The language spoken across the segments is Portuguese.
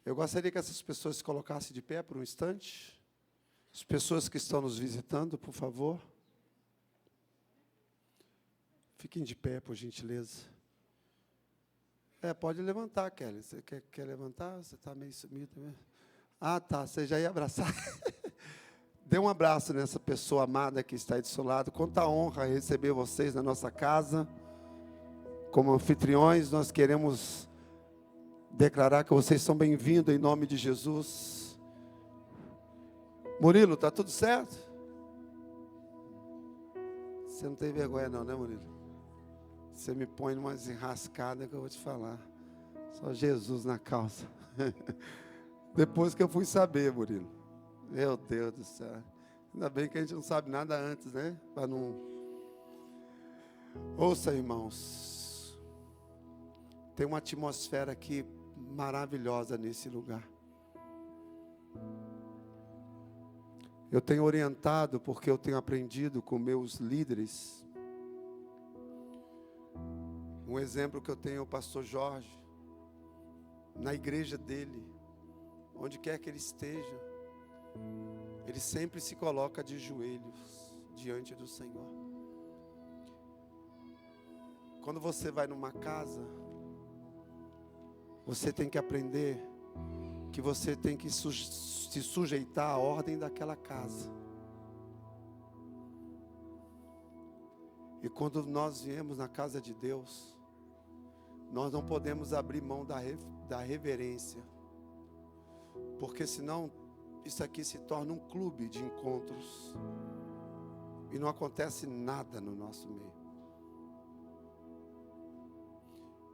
Eu gostaria que essas pessoas se colocassem de pé por um instante. As pessoas que estão nos visitando, por favor. Fiquem de pé, por gentileza. Pode levantar, Kelly. Você quer levantar? Você está meio sumido mesmo. Ah, tá. Você já ia abraçar. Dê um abraço nessa pessoa amada que está aí do seu lado. Quanta honra receber vocês na nossa casa. Como anfitriões, nós queremos declarar que vocês são bem-vindos em nome de Jesus. Murilo, está tudo certo? Você não tem vergonha não, né, Murilo? Você me põe numa enrascada que eu vou te falar. Só Jesus na causa. Depois que eu fui saber, Murilo. Meu Deus do céu. Ainda bem que a gente não sabe nada antes, né? Para não... Ouça, irmãos. Tem uma atmosfera aqui maravilhosa nesse lugar. Eu tenho orientado porque eu tenho aprendido com meus líderes. Um exemplo que eu tenho é o pastor Jorge. Na igreja dele, onde quer que ele esteja, ele sempre se coloca de joelhos diante do Senhor. Quando você vai numa casa, você tem que aprender que você tem que se sujeitar à ordem daquela casa. E quando nós viemos na casa de Deus, nós não podemos abrir mão da reverência. Porque senão isso aqui se torna um clube de encontros. E não acontece nada no nosso meio.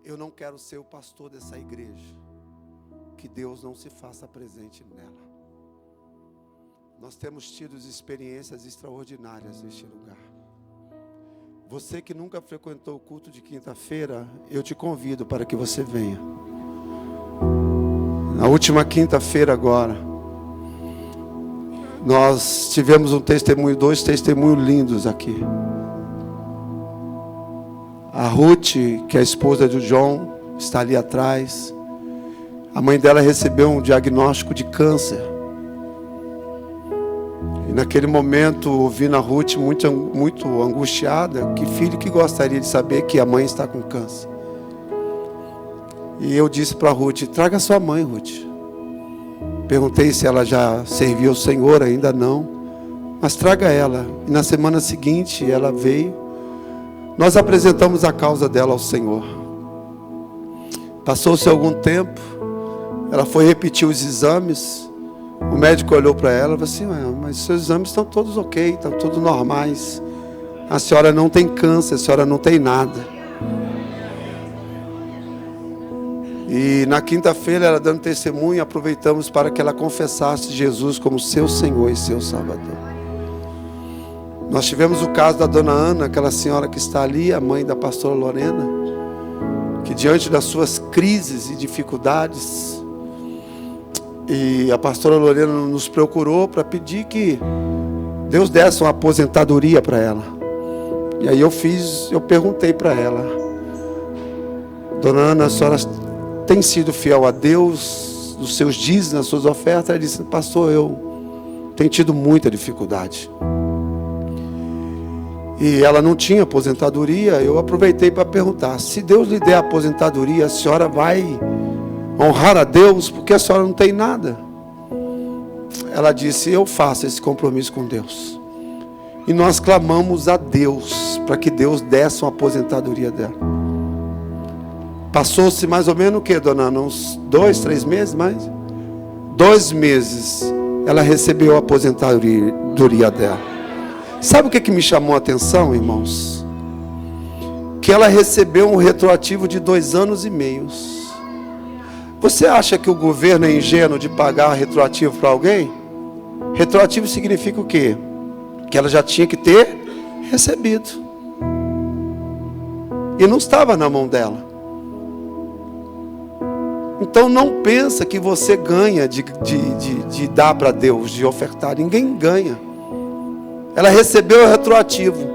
Eu não quero ser o pastor dessa igreja. Que Deus não se faça presente nela. Nós temos tido experiências extraordinárias neste lugar. Você que nunca frequentou o culto de quinta-feira, eu te convido para que você venha. Na última quinta-feira agora, nós tivemos dois testemunhos lindos aqui. A Ruth, que é a esposa do John, está ali atrás. A mãe dela recebeu um diagnóstico de câncer. E naquele momento, ouvindo a Ruth muito angustiada, que filho que gostaria de saber que a mãe está com câncer. E eu disse para a Ruth, traga sua mãe, Ruth. Perguntei se ela já servia o Senhor, ainda não. Mas traga ela. E na semana seguinte, ela veio. Nós apresentamos a causa dela ao Senhor. Passou-se algum tempo, ela foi repetir os exames. O médico olhou para ela e falou assim, mas seus exames estão todos ok, estão todos normais. A senhora não tem câncer, a senhora não tem nada. E na quinta-feira, ela dando testemunho, aproveitamos para que ela confessasse Jesus como seu Senhor e seu Salvador. Nós tivemos o caso da dona Ana, aquela senhora que está ali, a mãe da pastora Lorena, que diante das suas crises e dificuldades, e a pastora Lorena nos procurou para pedir que Deus desse uma aposentadoria para ela. E aí eu perguntei para ela, dona Ana, a senhora tem sido fiel a Deus, dos seus dízimos, nas suas ofertas? Ela disse, pastor, eu tenho tido muita dificuldade. E ela não tinha aposentadoria. Eu aproveitei para perguntar, se Deus lhe der a aposentadoria, a senhora vai honrar a Deus, porque a senhora não tem nada? Ela disse, eu faço esse compromisso com Deus. E nós clamamos a Deus, para que Deus desse uma aposentadoria dela. Passou-se mais ou menos o que, dona Ana? Uns 2, 3 meses mais? 2 meses, ela recebeu a aposentadoria dela. Sabe o que me chamou a atenção, irmãos? Que ela recebeu um retroativo de 2 anos e meio. Você acha que o governo é ingênuo de pagar retroativo para alguém? Retroativo significa o quê? Que ela já tinha que ter recebido. E não estava na mão dela. Então não pensa que você ganha de dar para Deus, de ofertar. Ninguém ganha. Ela recebeu o retroativo.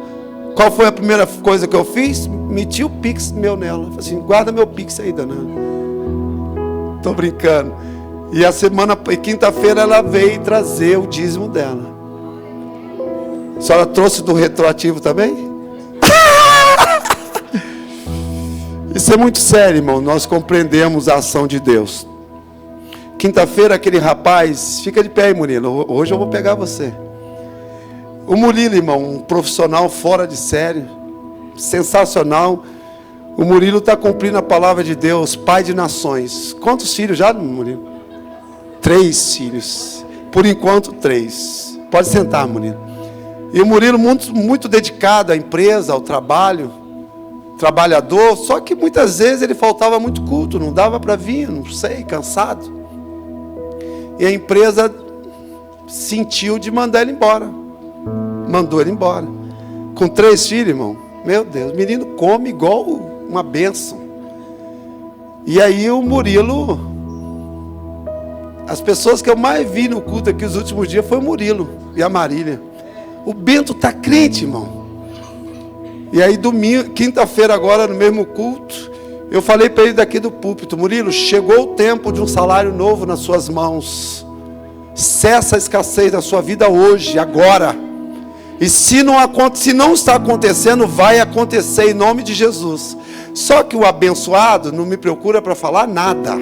Qual foi a primeira coisa que eu fiz? Meti o Pix meu nela. Falei assim, guarda meu Pix aí, dona. Estou brincando. E quinta-feira ela veio trazer o dízimo dela. A senhora trouxe do retroativo também? Isso é muito sério, irmão. Nós compreendemos a ação de Deus. Quinta-feira aquele rapaz, fica de pé aí, Murilo. Hoje eu vou pegar você. O Murilo, irmão, um profissional fora de série, sensacional. O Murilo está cumprindo a palavra de Deus, pai de nações. Quantos filhos já, Murilo? 3 filhos. Por enquanto, 3. Pode sentar, Murilo. E o Murilo muito dedicado à empresa, ao trabalho, trabalhador. Só que muitas vezes ele faltava muito culto, não dava para vir, não sei, cansado. E a empresa sentiu de mandar ele embora. Mandou ele embora. Com 3 filhos, irmão. Meu Deus, o menino come igual uma bênção. E aí o Murilo, as pessoas que eu mais vi no culto aqui os últimos dias foi o Murilo e a Marília. O Bento está crente, irmão. E aí quinta-feira agora no mesmo culto, eu falei para ele daqui do púlpito: Murilo, chegou o tempo de um salário novo nas suas mãos. Cessa a escassez da sua vida hoje, agora. E se não está acontecendo, vai acontecer em nome de Jesus. Só que o abençoado não me procura para falar nada.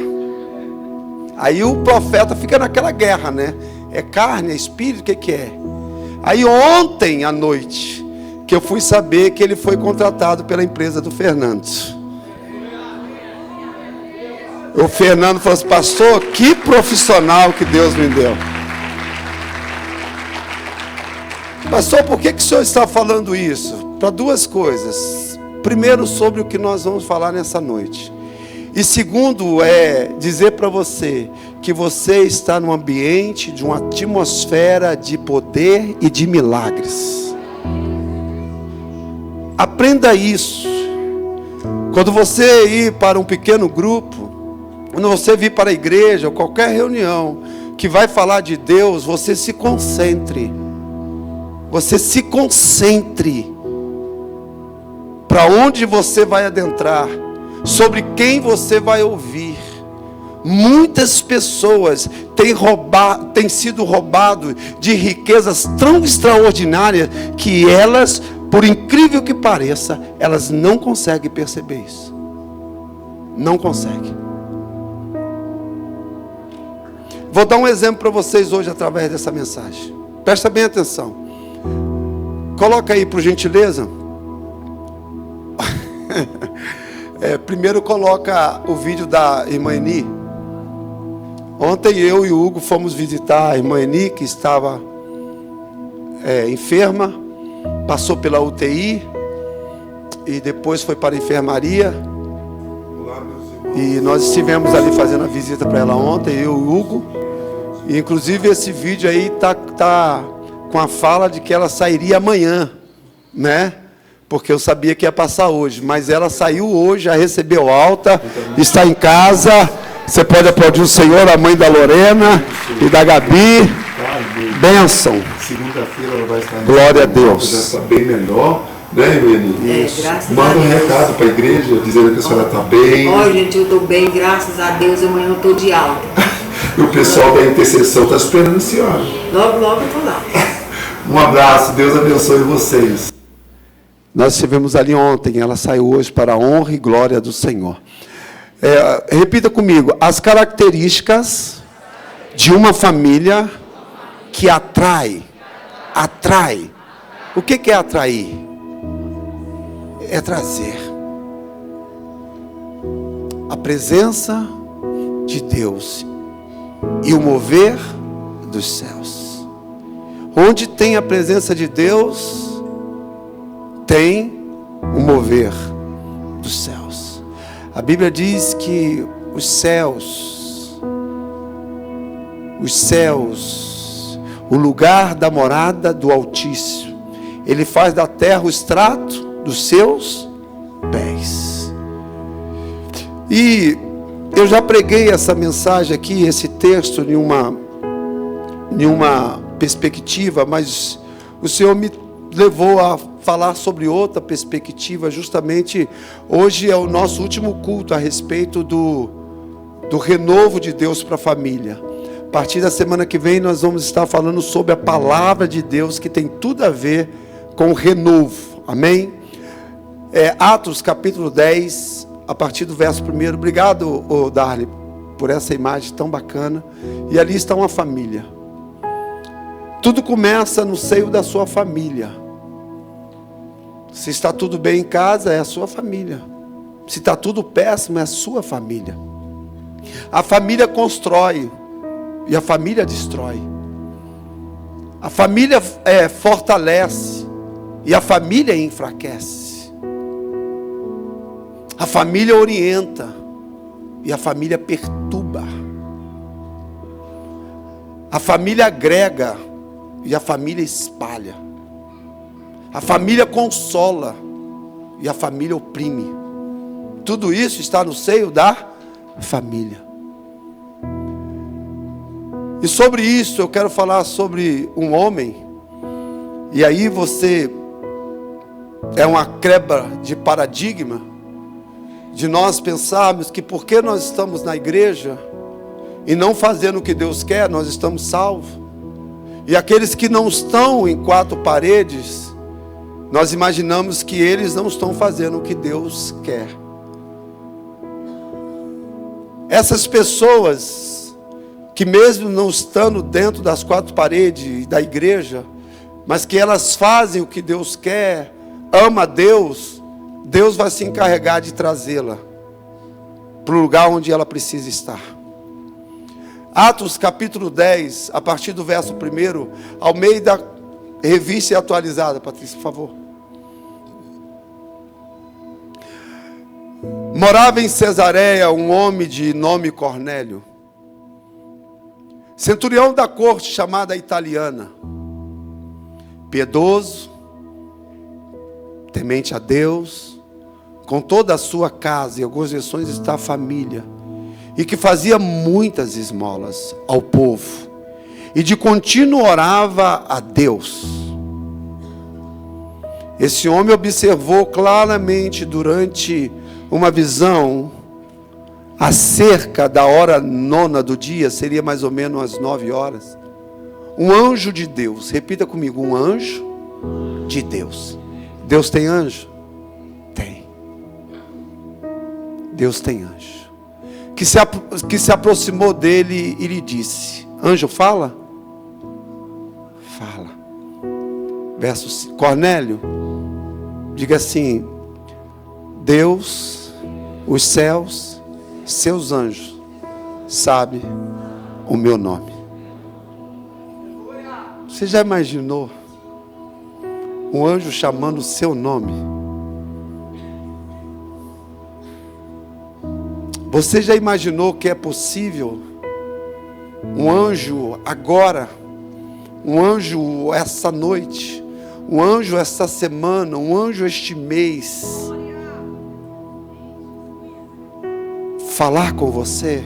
Aí o profeta fica naquela guerra, né? É carne, é espírito, o que é? Aí ontem à noite, que eu fui saber que ele foi contratado pela empresa do Fernando. O Fernando falou assim: pastor, que profissional que Deus me deu. Pastor, por que o senhor está falando isso? Para 2 coisas. Primeiro, sobre o que nós vamos falar nessa noite. E segundo, é dizer para você que você está num ambiente de uma atmosfera de poder e de milagres. Aprenda isso. Quando você ir para um pequeno grupo, quando você vir para a igreja ou qualquer reunião que vai falar de Deus, você se concentre. Você se concentre. Para onde você vai adentrar, sobre quem você vai ouvir. Muitas pessoas têm sido roubadas de riquezas tão extraordinárias que elas, por incrível que pareça, elas não conseguem perceber isso. Não conseguem. Vou dar um exemplo para vocês hoje através dessa mensagem. Presta bem atenção. Coloca aí, por gentileza. Primeiro coloca o vídeo da irmã Eni. Ontem eu e o Hugo fomos visitar a irmã Eni, que estava enferma, passou pela UTI e depois foi para a enfermaria. E nós estivemos ali fazendo a visita para ela ontem, eu e o Hugo. E inclusive esse vídeo aí tá com a fala de que ela sairia amanhã, né? Porque eu sabia que ia passar hoje, mas ela saiu hoje, já recebeu alta, está em casa. Você pode aplaudir o Senhor, a mãe da Lorena e da Gabi. Bênção. Segunda-feira ela vai estar. Glória a Deus. Já está bem melhor, né, Irene? Manda um recado para a igreja, dizendo que a senhora está bem. Olha, gente, eu estou bem, graças a Deus. Amanhã eu estou de alta. E o pessoal da intercessão está esperando a senhora. Logo, logo eu estou lá. Um abraço, Deus abençoe vocês. Nós estivemos ali ontem, ela saiu hoje para a honra e glória do Senhor. Repita comigo: as características de uma família que atrai. O que é atrair? É trazer a presença de Deus e o mover dos céus. Onde tem a presença de Deus, tem o mover dos céus. A Bíblia diz que os céus, o lugar da morada do Altíssimo, Ele faz da terra o estrato dos seus pés. E eu já preguei essa mensagem aqui, esse texto, em uma perspectiva, mas o Senhor me levou a falar sobre outra perspectiva. Justamente hoje é o nosso último culto a respeito do renovo de Deus para a família. A partir da semana que vem nós vamos estar falando sobre a palavra de Deus, que tem tudo a ver com o renovo. Amém? Atos capítulo 10, a partir do verso 1. Obrigado, Darley, por essa imagem tão bacana. E ali está uma família. Tudo começa no seio da sua família. Se está tudo bem em casa, é a sua família. Se está tudo péssimo, é a sua família. A família constrói e a família destrói. A família fortalece e a família enfraquece. A família orienta e a família perturba. A família agrega e a família espalha. A família consola e a família oprime. Tudo isso está no seio da família. E sobre isso eu quero falar sobre um homem. E aí você é uma quebra de paradigma de nós pensarmos que porque nós estamos na igreja e não fazendo o que Deus quer, nós estamos salvos. E aqueles que não estão em quatro paredes, nós imaginamos que eles não estão fazendo o que Deus quer. Essas pessoas que mesmo não estando dentro das quatro paredes da igreja, mas que elas fazem o que Deus quer, ama a Deus, Deus vai se encarregar de trazê-la para o lugar onde ela precisa estar. Atos capítulo 10, a partir do verso 1, ao meio da revista e atualizada, Patrícia, por favor. Morava em Cesareia um homem de nome Cornélio, centurião da corte chamada Italiana, piedoso, temente a Deus, com toda a sua casa, e algumas versões está a família, e que fazia muitas esmolas ao povo, e de contínuo orava a Deus. Esse homem observou claramente durante uma visão, acerca da hora 9 do dia, seria mais ou menos às 9 horas, um anjo de Deus, repita comigo, um anjo de Deus. Deus tem anjo? Tem. Deus tem anjo. Que se aproximou dele e lhe disse, anjo fala? Fala. Verso 5, Cornélio, diga assim, Deus, os céus, seus anjos, sabe o meu nome. Você já imaginou um anjo chamando o seu nome? Você já imaginou que é possível um anjo agora, um anjo essa noite, um anjo essa semana, um anjo este mês, falar com você,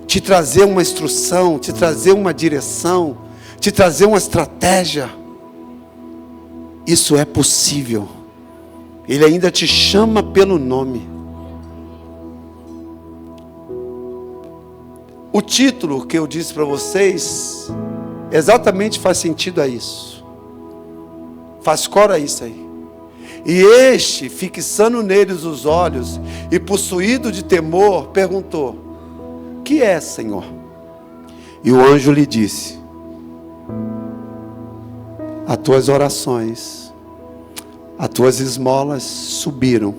te trazer uma instrução, te trazer uma direção, te trazer uma estratégia? Isso é possível. Ele ainda te chama pelo nome. O título que eu disse para vocês exatamente faz sentido a isso. Faz cor a isso aí. E este, fixando neles os olhos e possuído de temor, perguntou, que é, Senhor? E o anjo lhe disse, as tuas orações, as tuas esmolas subiram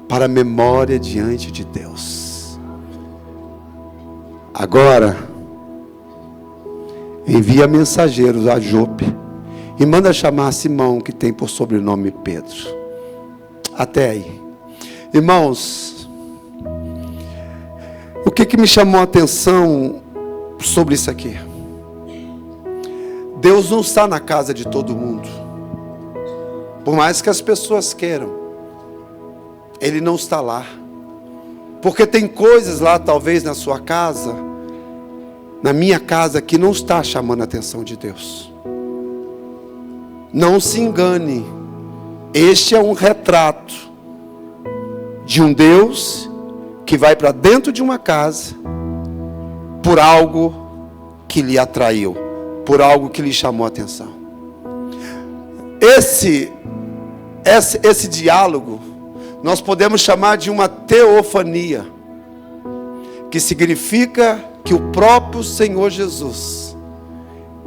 para a memória diante de Deus. Agora, envia mensageiros a Jope e manda chamar Simão, que tem por sobrenome Pedro. Até aí. Irmãos, o que me chamou a atenção sobre isso aqui? Deus não está na casa de todo mundo. Por mais que as pessoas queiram, Ele não está lá. Porque tem coisas lá, talvez na sua casa, na minha casa, que não está chamando a atenção de Deus. Não se engane, este é um retrato de um Deus que vai para dentro de uma casa por algo que lhe atraiu, por algo que lhe chamou a atenção. Esse diálogo nós podemos chamar de uma teofania, que significa que o próprio Senhor Jesus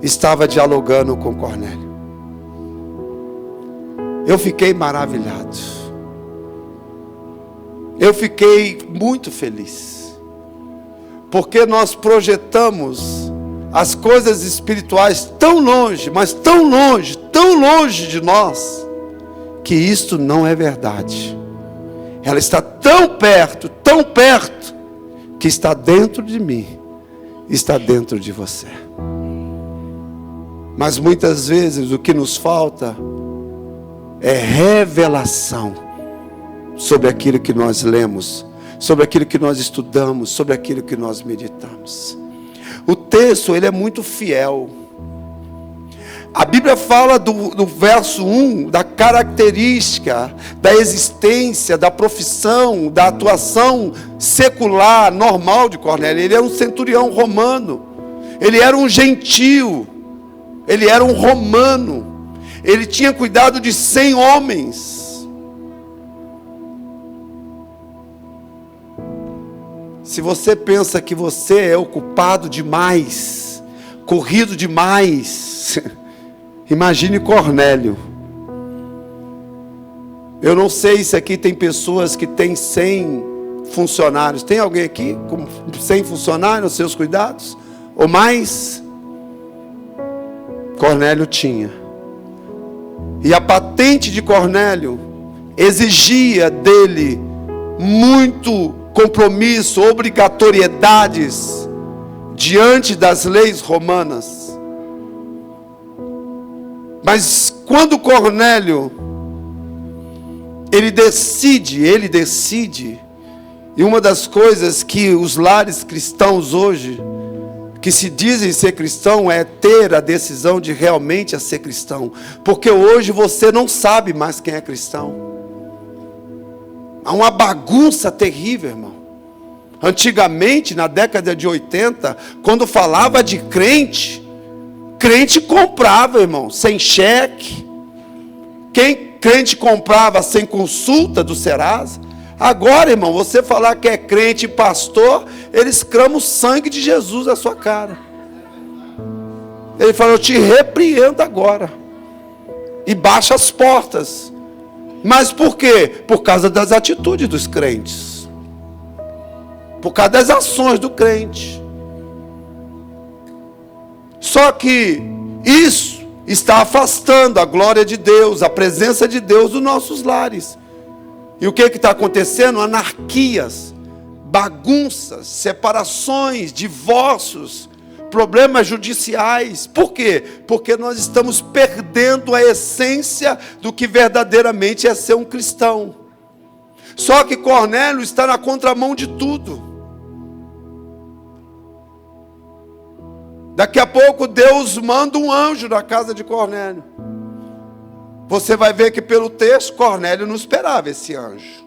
estava dialogando com Cornélio. Eu fiquei maravilhado. Eu fiquei muito feliz. Porque nós projetamos as coisas espirituais tão longe, mas tão longe de nós, que isto não é verdade. Ela está tão perto, que está dentro de mim, está dentro de você. Mas muitas vezes o que nos falta é revelação sobre aquilo que nós lemos, sobre aquilo que nós estudamos, sobre aquilo que nós meditamos. O texto, ele é muito fiel. A Bíblia fala do verso 1, da característica, da existência, da profissão, da atuação secular, normal de Cornélio. Ele era um centurião romano, ele era um gentio, ele era um romano, ele tinha cuidado de 100 homens. Se você pensa que você é ocupado demais, corrido demais, imagine Cornélio. Eu não sei se aqui tem pessoas que têm 100 funcionários. Tem alguém aqui com 100 funcionários aos seus cuidados? Ou mais? Cornélio tinha. E a patente de Cornélio exigia dele muito compromisso, obrigatoriedades diante das leis romanas. Mas quando Cornélio ele decide, e uma das coisas que os lares cristãos hoje, que se dizem ser cristão, é ter a decisão de realmente ser cristão. Porque hoje você não sabe mais quem é cristão. Há uma bagunça terrível, irmão. Antigamente, na década de 80, quando falava de crente comprava, irmão, sem cheque. Crente comprava sem consulta do Serasa. Agora, irmão, você falar que é crente e pastor, eles cramam o sangue de Jesus na sua cara. Ele fala: eu te repreendo agora. E baixa as portas. Mas por quê? Por causa das atitudes dos crentes. Por causa das ações do crente. Só que isso está afastando a glória de Deus, a presença de Deus dos nossos lares. E o que está acontecendo? Anarquias, bagunças, separações, divórcios, problemas judiciais. Por quê? Porque nós estamos perdendo a essência do que verdadeiramente é ser um cristão. Só que Cornélio está na contramão de tudo. Daqui a pouco Deus manda um anjo na casa de Cornélio. Você vai ver que pelo texto, Cornélio não esperava esse anjo.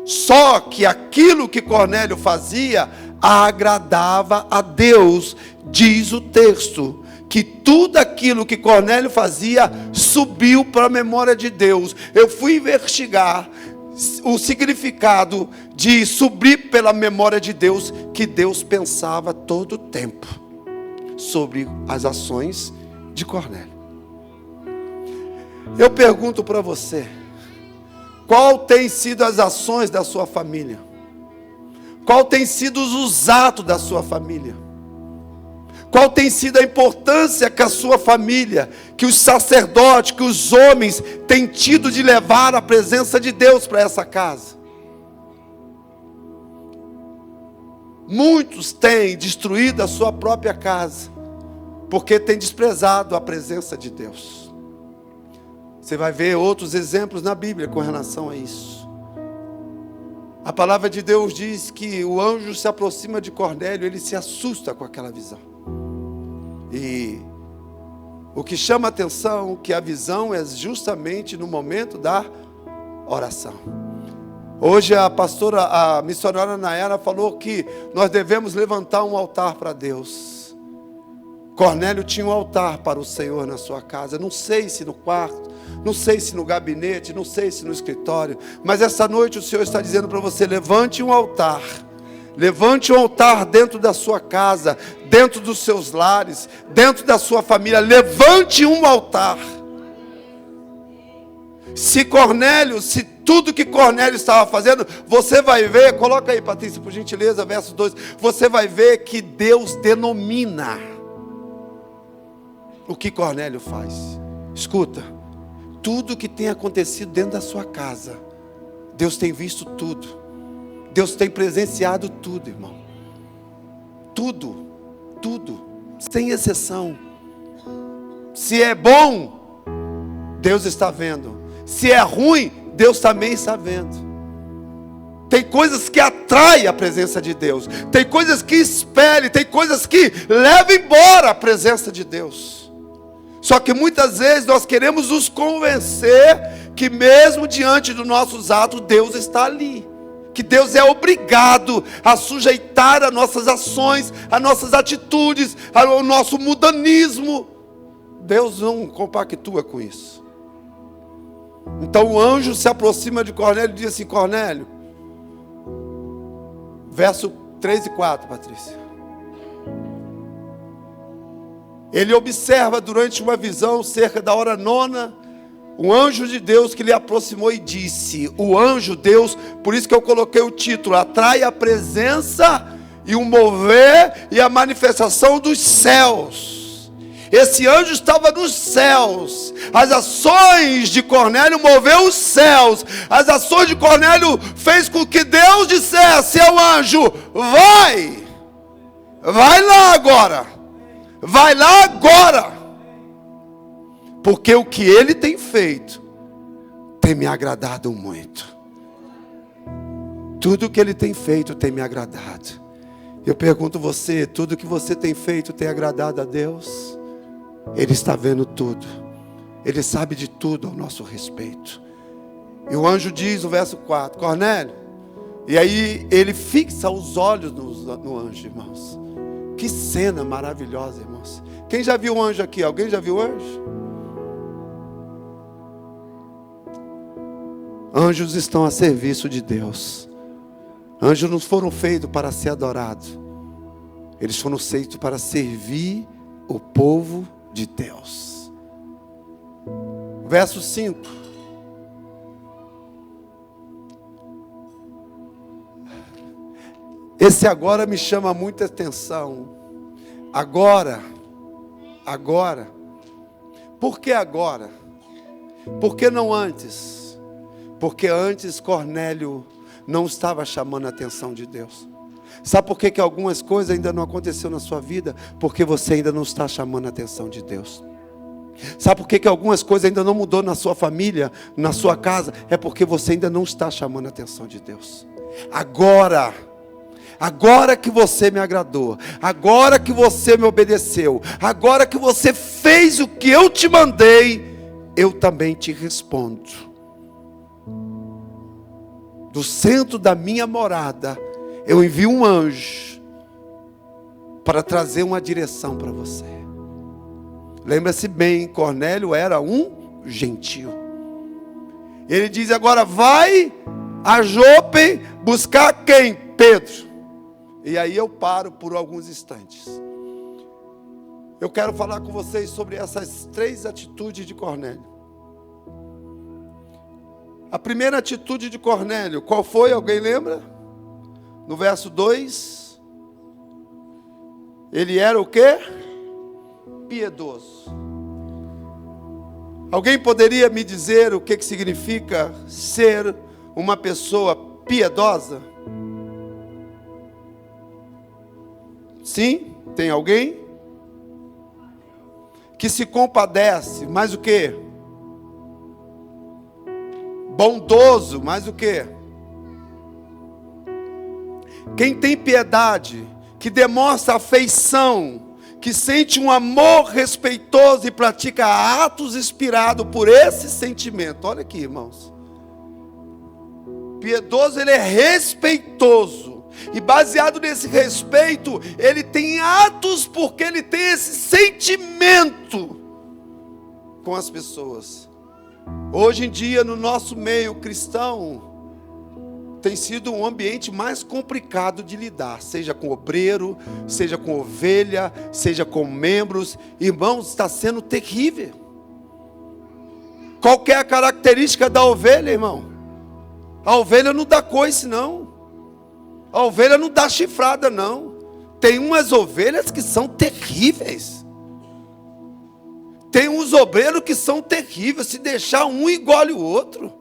Só que aquilo que Cornélio fazia agradava a Deus. Diz o texto que tudo aquilo que Cornélio fazia subiu para a memória de Deus. Eu fui investigar o significado de subir pela memória de Deus, que Deus pensava todo o tempo sobre as ações de Cornélio. Eu pergunto para você, qual tem sido as ações da sua família? Qual tem sido os atos da sua família? Qual tem sido a importância que a sua família, que os sacerdotes, que os homens têm tido de levar a presença de Deus para essa casa? Muitos têm destruído a sua própria casa, porque têm desprezado a presença de Deus. Você vai ver outros exemplos na Bíblia com relação a isso. A palavra de Deus diz que o anjo se aproxima de Cornélio, ele se assusta com aquela visão. E o que chama a atenção, que a visão é justamente no momento da oração. Hoje a missionária Nayara falou que nós devemos levantar um altar para Deus. Cornélio tinha um altar para o Senhor na sua casa. Não sei se no quarto, não sei se no gabinete, não sei se no escritório. Mas essa noite o Senhor está dizendo para você: levante um altar. Levante um altar dentro da sua casa, dentro dos seus lares, dentro da sua família. Levante um altar. Se tudo que Cornélio estava fazendo, você vai ver, coloca aí, Patrícia, por gentileza, verso 2, você vai ver que Deus denomina o que Cornélio faz. Escuta, tudo que tem acontecido dentro da sua casa, Deus tem visto tudo, Deus tem presenciado tudo, irmão, tudo, sem exceção. Se é bom, Deus está vendo. Se é ruim, Deus também está vendo. Tem coisas que atraem a presença de Deus. Tem coisas que expelem. Tem coisas que levam embora a presença de Deus. Só que muitas vezes nós queremos nos convencer que mesmo diante dos nossos atos, Deus está ali. Que Deus é obrigado a sujeitar as nossas ações, as nossas atitudes, ao nosso mudanismo. Deus não compactua com isso. Então o anjo se aproxima de Cornélio e diz assim: Cornélio, verso 3 e 4, Patrícia. Ele observa durante uma visão, cerca da hora 9, um anjo de Deus que lhe aproximou e disse, o anjo Deus, por isso que eu coloquei o título, atrai a presença e o mover e a manifestação dos céus. Esse anjo estava nos céus. As ações de Cornélio moveu os céus. As ações de Cornélio fez com que Deus dissesse ao anjo: vai lá agora, vai lá agora, porque o que ele tem feito tem me agradado muito. Tudo que ele tem feito tem me agradado. Eu pergunto você, tudo que você tem feito tem agradado a Deus? Ele está vendo tudo. Ele sabe de tudo ao nosso respeito. E o anjo diz no verso 4, Cornélio. E aí ele fixa os olhos no anjo, irmãos. Que cena maravilhosa, irmãos. Quem já viu o anjo aqui? Alguém já viu o anjo? Anjos estão a serviço de Deus. Anjos não foram feitos para ser adorados. Eles foram feitos para servir o povo de Deus. Verso 5. Esse agora me chama muita atenção. Agora. Por que agora? Por que não antes? Porque antes Cornélio não estava chamando a atenção de Deus. Sabe por que algumas coisas ainda não aconteceram na sua vida? Porque você ainda não está chamando a atenção de Deus. Sabe por que algumas coisas ainda não mudou na sua família, na sua casa? É porque você ainda não está chamando a atenção de Deus. Agora que você me agradou, agora que você me obedeceu, agora que você fez o que eu te mandei, eu também te respondo. Do centro da minha morada, eu envio um anjo para trazer uma direção para você. Lembra-se bem, Cornélio era um gentio. Ele diz agora, vai a Jope buscar quem? Pedro. E aí eu paro por alguns instantes. Eu quero falar com vocês sobre essas 3 atitudes de Cornélio. A primeira atitude de Cornélio, qual foi? Alguém lembra? No verso 2, ele era o quê? Piedoso. Alguém poderia me dizer o que significa ser uma pessoa piedosa? Sim? Tem alguém? Que se compadece, mais o quê? Bondoso, mais o quê? Quem tem piedade, que demonstra afeição, que sente um amor respeitoso e pratica atos inspirados por esse sentimento. Olha aqui, irmãos. Piedoso, ele é respeitoso. E baseado nesse respeito, ele tem atos porque ele tem esse sentimento com as pessoas. Hoje em dia, no nosso meio cristão, tem sido um ambiente mais complicado de lidar, seja com obreiro, seja com ovelha, seja com membros. Irmãos, está sendo terrível. Qual que é a característica da ovelha, irmão? A ovelha não dá coice, não. A ovelha não dá chifrada, não. Tem umas ovelhas que são terríveis. Tem uns obreiros que são terríveis. Se deixar um, engole o outro.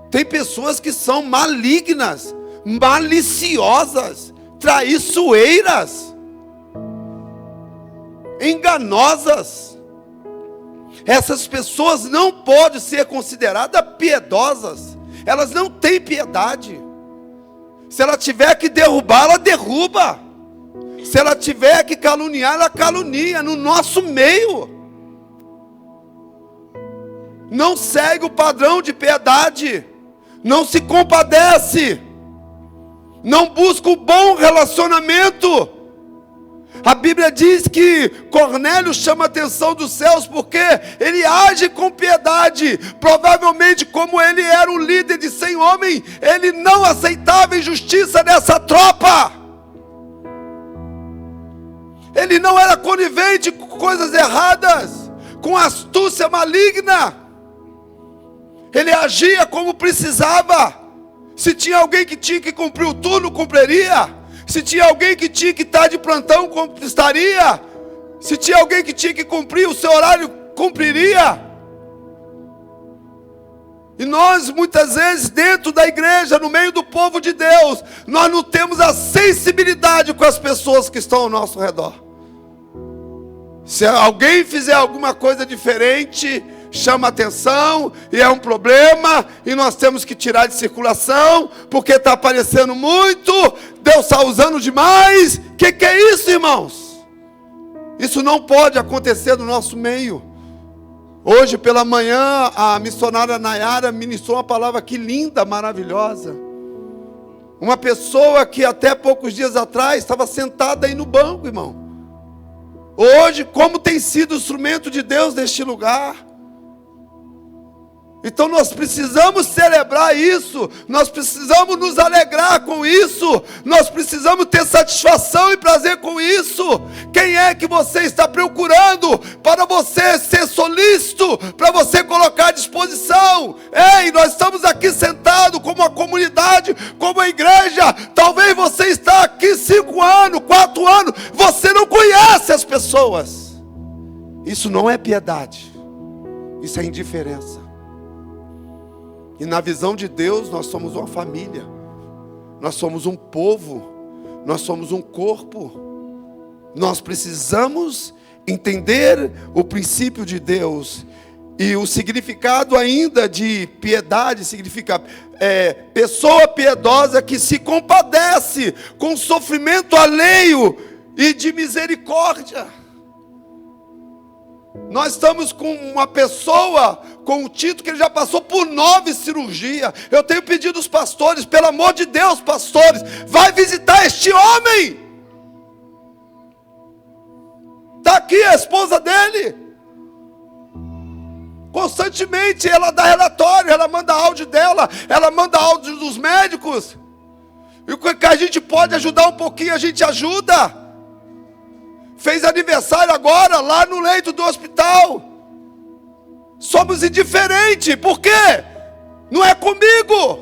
Tem pessoas que são malignas, maliciosas, traiçoeiras, enganosas. Essas pessoas não podem ser consideradas piedosas. Elas não têm piedade. Se ela tiver que derrubar, ela derruba. Se ela tiver que caluniar, ela calunia no nosso meio. Não segue o padrão de piedade. Não se compadece. Não busca o bom relacionamento. A Bíblia diz que Cornélio chama a atenção dos céus porque ele age com piedade. Provavelmente, como ele era o líder de 100 homens, ele não aceitava a injustiça dessa tropa. Ele não era conivente com coisas erradas, com astúcia maligna. Ele agia como precisava. Se tinha alguém que tinha que cumprir o turno, cumpriria. Se tinha alguém que tinha que estar de plantão, estaria. Se tinha alguém que tinha que cumprir o seu horário, cumpriria. E nós, muitas vezes, dentro da igreja, no meio do povo de Deus, nós não temos a sensibilidade com as pessoas que estão ao nosso redor. Se alguém fizer alguma coisa diferente, chama atenção, e é um problema, e nós temos que tirar de circulação, porque está aparecendo muito, Deus está usando demais. Que é isso, irmãos? Isso não pode acontecer no nosso meio. Hoje pela manhã, a missionária Nayara ministrou uma palavra aqui linda, maravilhosa. Uma pessoa que até poucos dias atrás estava sentada aí no banco, irmão. Hoje, como tem sido instrumento de Deus neste lugar. Então nós precisamos celebrar isso, nós precisamos nos alegrar com isso, nós precisamos ter satisfação e prazer com isso. Quem é que você está procurando para você ser solícito, para você colocar à disposição? Ei, nós estamos aqui sentados como uma comunidade, como uma igreja. Talvez você está aqui 5 anos, 4 anos, você não conhece as pessoas. Isso não é piedade, isso é indiferença. E na visão de Deus, nós somos uma família. Nós somos um povo. Nós somos um corpo. Nós precisamos entender o princípio de Deus. E o significado ainda de piedade significa pessoa piedosa que se compadece com sofrimento alheio e de misericórdia. Nós estamos com uma pessoa com o título que ele já passou por 9 cirurgias. Eu tenho pedido aos pastores, pelo amor de Deus, pastores, vai visitar este homem. Está aqui a esposa dele. Constantemente ela dá relatório, ela manda áudio dela, ela manda áudio dos médicos. E o que a gente pode ajudar um pouquinho, a gente ajuda. Fez aniversário agora, lá no leito do hospital. Somos indiferentes, por quê? Não é comigo.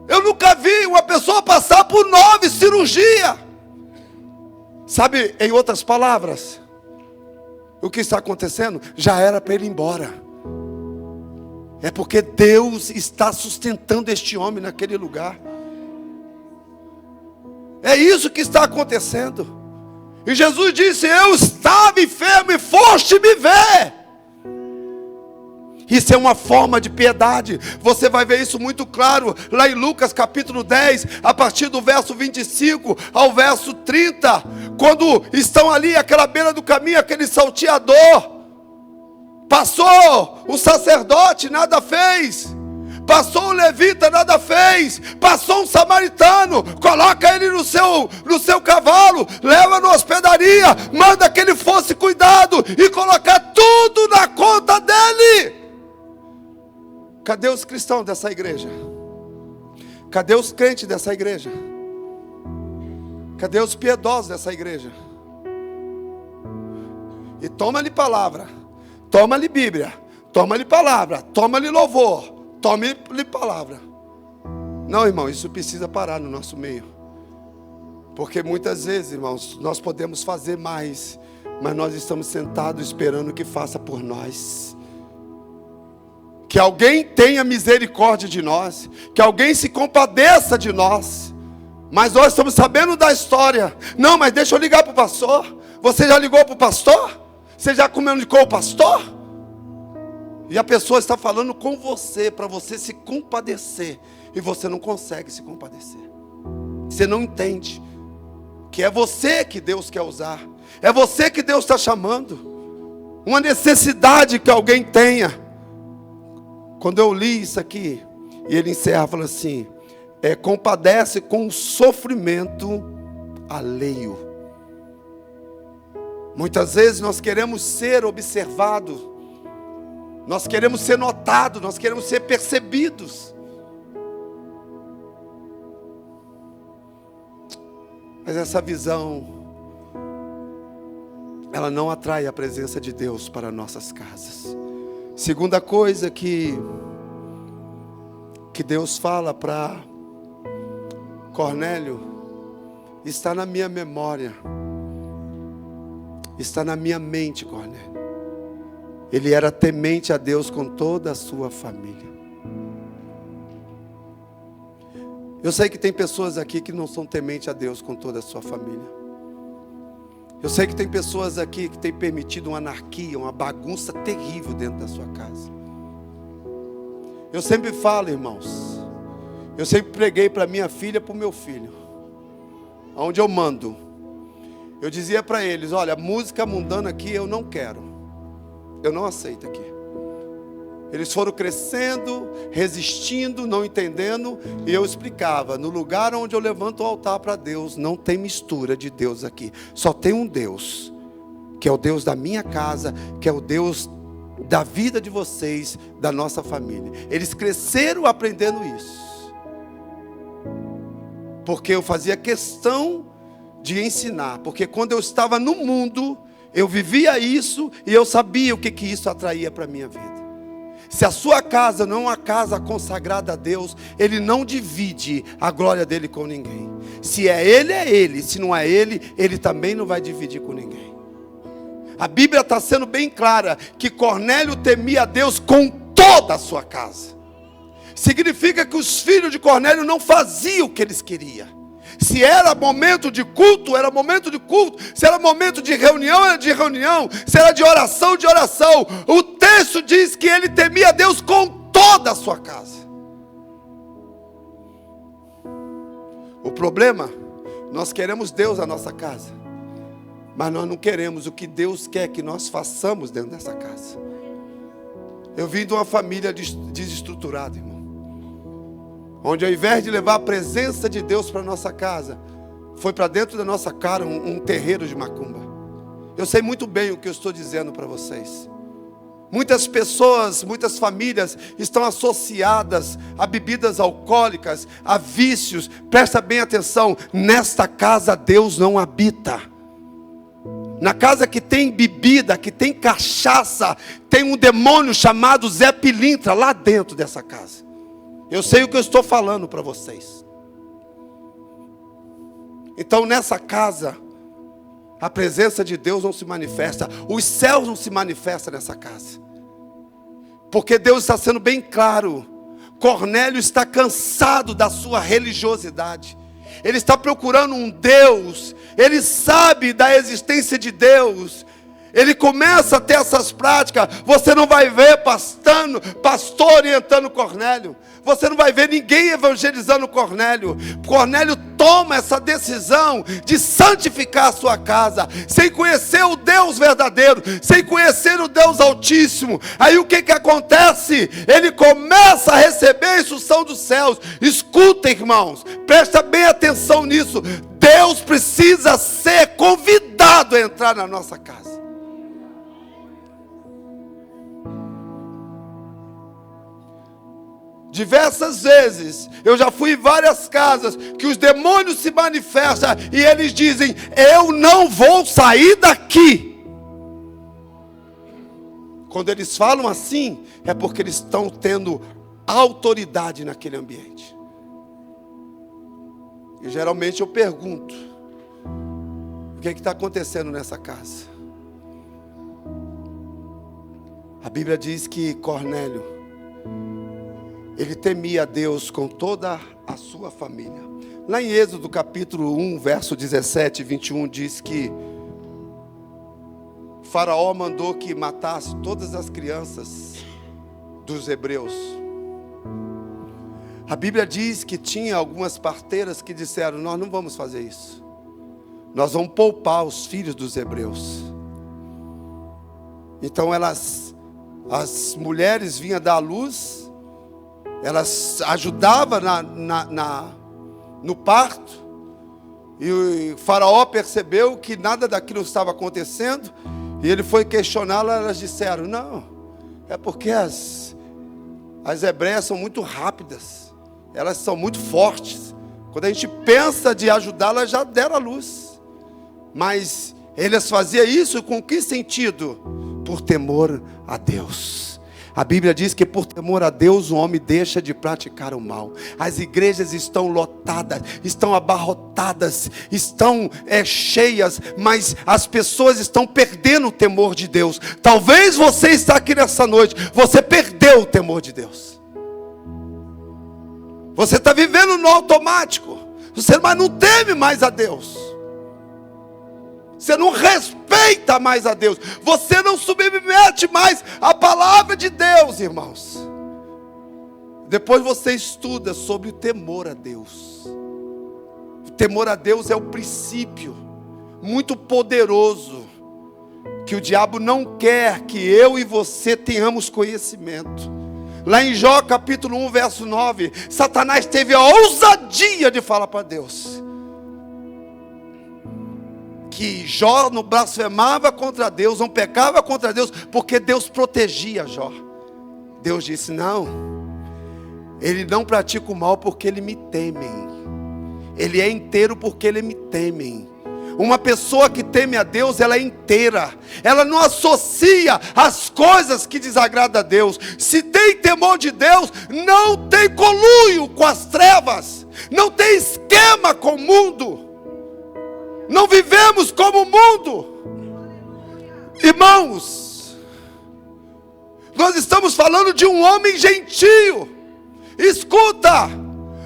Eu nunca vi uma pessoa passar por 9 cirurgias. Sabe, em outras palavras, o que está acontecendo? Já era para ele ir embora. É porque Deus está sustentando este homem naquele lugar. É isso que está acontecendo. E Jesus disse: eu estava enfermo e foste me ver. Isso é uma forma de piedade. Você vai ver isso muito claro lá em Lucas capítulo 10, a partir do verso 25 ao verso 30. Quando estão ali àquela beira do caminho, aquele salteador. Passou o sacerdote, nada fez. passou um levita, nada fez, passou um samaritano, coloca ele no seu cavalo, leva na hospedaria, manda que ele fosse cuidado e colocar tudo na conta dele. Cadê os cristãos dessa igreja? Cadê os crentes dessa igreja? Cadê os piedosos dessa igreja? E toma-lhe palavra, toma-lhe Bíblia, toma-lhe palavra, toma-lhe louvor, toma-lhe palavra. Não, irmão, isso precisa parar no nosso meio. Porque muitas vezes, irmãos, nós podemos fazer mais, mas nós estamos sentados esperando que faça por nós. Que alguém tenha misericórdia de nós, que alguém se compadeça de nós. Mas nós estamos sabendo da história. Não, mas deixa eu ligar para o pastor. Você já ligou para o pastor? Você já comunicou o pastor? E a pessoa está falando com você, para você se compadecer. E você não consegue se compadecer. Você não entende que é você que Deus quer usar. É você que Deus está chamando. Uma necessidade que alguém tenha. Quando eu li isso aqui, e ele encerra falando assim: compadece com o sofrimento alheio. Muitas vezes nós queremos ser observados, nós queremos ser notados, nós queremos ser percebidos. Mas essa visão, ela não atrai a presença de Deus para nossas casas. Segunda coisa que Deus fala para Cornélio, está na minha memória, está na minha mente, Cornélio. Ele era temente a Deus com toda a sua família. Eu sei que tem pessoas aqui que não são tementes a Deus com toda a sua família. Eu sei que tem pessoas aqui que têm permitido uma anarquia, uma bagunça terrível dentro da sua casa. Eu sempre falo, irmãos, eu sempre preguei para minha filha e para o meu filho, onde eu mando. Eu dizia para eles: olha, música mundana aqui eu não quero, eu não aceito aqui. Eles foram crescendo, resistindo, não entendendo, e eu explicava: no lugar onde eu levanto o altar para Deus, não tem mistura de Deus aqui. Só tem um Deus, que é o Deus da minha casa, que é o Deus da vida de vocês, da nossa família. Eles cresceram aprendendo isso, porque eu fazia questão de ensinar, porque quando eu estava no mundo, eu vivia isso, e eu sabia o que isso atraía para a minha vida. Se a sua casa não é uma casa consagrada a Deus, Ele não divide a glória dEle com ninguém. Se é Ele, se não é Ele, Ele também não vai dividir com ninguém. A Bíblia está sendo bem clara, que Cornélio temia a Deus com toda a sua casa. Significa que os filhos de Cornélio não faziam o que eles queriam. Se era momento de culto, era momento de culto. Se era momento de reunião, era de reunião. Se era de oração, de oração. O texto diz que ele temia a Deus com toda a sua casa. O problema, nós queremos Deus na nossa casa, mas nós não queremos o que Deus quer que nós façamos dentro dessa casa. Eu vim de uma família desestruturada, irmão, onde ao invés de levar a presença de Deus para a nossa casa, foi para dentro da nossa cara um terreiro de macumba. Eu sei muito bem o que eu estou dizendo para vocês. Muitas pessoas, muitas famílias estão associadas a bebidas alcoólicas, a vícios. Presta bem atenção, nesta casa Deus não habita. Na casa que tem bebida, que tem cachaça, tem um demônio chamado Zé Pilintra lá dentro dessa casa. Eu sei o que eu estou falando para vocês. Então nessa casa, a presença de Deus não se manifesta. Os céus não se manifestam nessa casa. Porque Deus está sendo bem claro. Cornélio está cansado da sua religiosidade. Ele está procurando um Deus. Ele sabe da existência de Deus. ele começa a ter essas práticas, você não vai ver pastor orientando Cornélio. Você não vai ver ninguém evangelizando Cornélio. Cornélio toma essa decisão de santificar a sua casa, sem conhecer o Deus verdadeiro, sem conhecer o Deus Altíssimo. Aí o que acontece? Ele começa a receber a instrução dos céus. Escuta, irmãos, presta bem atenção nisso. Deus precisa ser convidado a entrar na nossa casa. Diversas vezes, eu já fui em várias casas que os demônios se manifestam e eles dizem: eu não vou sair daqui. Quando eles falam assim, é porque eles estão tendo autoridade naquele ambiente. E geralmente eu pergunto: o que está acontecendo nessa casa? A Bíblia diz que Cornélio, ele temia a Deus com toda a sua família. Lá em Êxodo capítulo 1, verso 17 e 21, diz que Faraó mandou que matasse todas as crianças dos hebreus. A Bíblia diz que tinha algumas parteiras que disseram: nós não vamos fazer isso. Nós vamos poupar os filhos dos hebreus. Então as mulheres vinham dar à luz, elas ajudavam no parto, e o Faraó percebeu que nada daquilo estava acontecendo, e ele foi questioná-la. Elas disseram: não, é porque as hebreias são muito rápidas, elas são muito fortes, quando a gente pensa de ajudá-las, já deram a luz. Mas eles faziam isso com que sentido? Por temor a Deus. A Bíblia diz que por temor a Deus o homem deixa de praticar o mal. As igrejas estão lotadas, estão abarrotadas, estão cheias, mas as pessoas estão perdendo o temor de Deus. Talvez você está aqui nessa noite, você perdeu o temor de Deus. Você está vivendo no automático, você mas não teme mais a Deus. Você não respeita mais a Deus. Você não submete mais a palavra de Deus, irmãos. Depois você estuda sobre o temor a Deus. O temor a Deus é o princípio muito poderoso que o diabo não quer que eu e você tenhamos conhecimento. Lá em Jó capítulo 1, verso 9, Satanás teve a ousadia de falar para Deus que Jó não blasfemava contra Deus, não pecava contra Deus, porque Deus protegia Jó. Deus disse: não, ele não pratica o mal porque ele me temem, ele é inteiro porque ele me temem. Uma pessoa que teme a Deus, ela é inteira, ela não associa as coisas que desagradam a Deus. Se tem temor de Deus, não tem conluio com as trevas, não tem esquema com o mundo. Não vivemos como o mundo. Irmãos, nós estamos falando de um homem gentio. Escuta,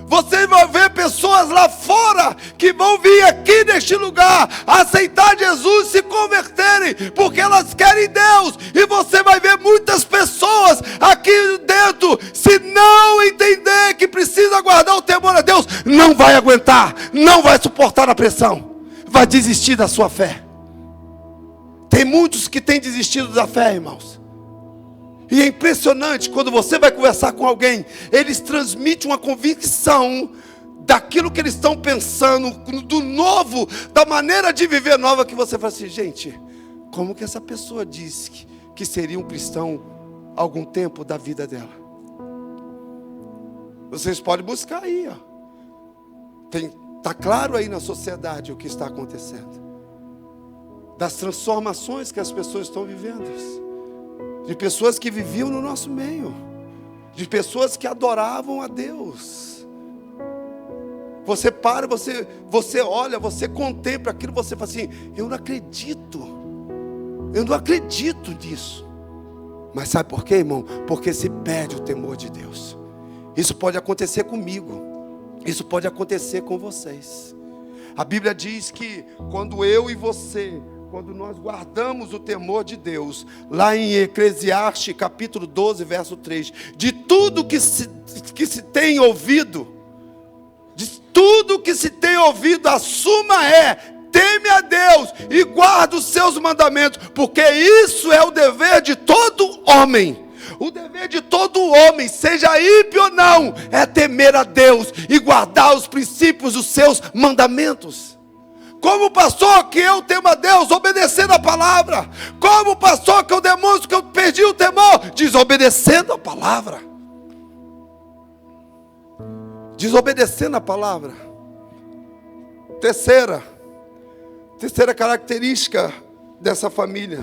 você vai ver pessoas lá fora que vão vir aqui neste lugar, aceitar Jesus, se converterem, porque elas querem Deus. E você vai ver muitas pessoas aqui dentro, se não entender que precisa guardar o temor a Deus, não vai aguentar, não vai suportar a pressão, vai desistir da sua fé. Tem muitos que têm desistido da fé, irmãos. E é impressionante, quando você vai conversar com alguém, eles transmitem uma convicção daquilo que eles estão pensando, do novo, da maneira de viver nova, que você fala assim: gente, como que essa pessoa disse que seria um cristão há algum tempo da vida dela? Vocês podem buscar aí, ó. Está claro aí na sociedade o que está acontecendo, das transformações que as pessoas estão vivendo, de pessoas que viviam no nosso meio, de pessoas que adoravam a Deus. Você para, você olha, você contempla aquilo, você fala assim: eu não acredito nisso. Mas sabe por quê, irmão? Porque se perde o temor de Deus. Isso pode acontecer comigo, isso pode acontecer com vocês. A Bíblia diz que quando eu e você quando nós guardamos o temor de Deus, lá em Eclesiastes capítulo 12, verso 3, de tudo que se tem ouvido, a suma é: teme a Deus e guarda os seus mandamentos, porque isso é o dever de todo homem. O dever de todo homem, seja ímpio ou não, é temer a Deus e guardar os princípios dos seus mandamentos. Como pastor que eu temo a Deus, obedecendo a palavra. Como pastor que eu demonstro que eu perdi o temor, desobedecendo a palavra. Desobedecendo a palavra. Terceira característica dessa família: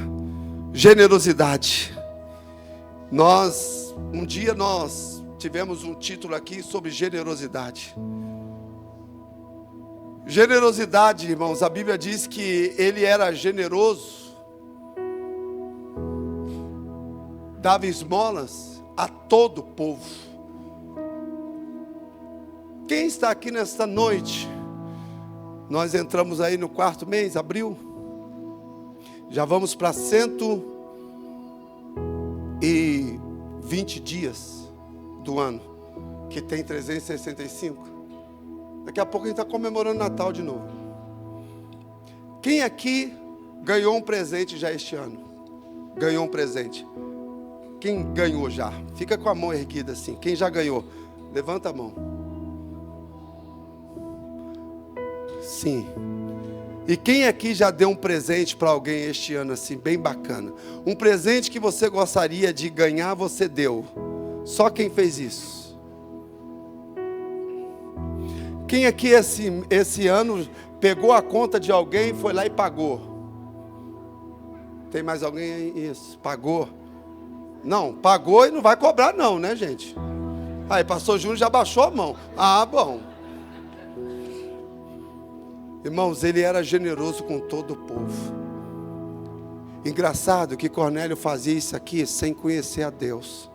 generosidade. Um dia nós tivemos um título aqui sobre generosidade. Generosidade, irmãos, a Bíblia diz que ele era generoso, dava esmolas a todo o povo. Quem está aqui nesta noite? Nós entramos aí no 4º mês, abril. Já vamos para 120 dias do ano, que tem 365. Daqui a pouco a gente está comemorando Natal de novo. Quem aqui ganhou um presente já este ano? Ganhou um presente? Quem ganhou já? Fica com a mão erguida assim. Quem já ganhou? Levanta a mão. Sim. E quem aqui já deu um presente para alguém este ano assim, bem bacana? Um presente que você gostaria de ganhar, você deu. Só quem fez isso? Quem aqui esse ano pegou a conta de alguém, foi lá e pagou? Tem mais alguém aí? Isso, pagou? Não, pagou e não vai cobrar não, né, gente? Aí, pastor Júnior já baixou a mão. Ah, bom. Irmãos, ele era generoso com todo o povo. Engraçado que Cornélio fazia isso aqui sem conhecer a Deus.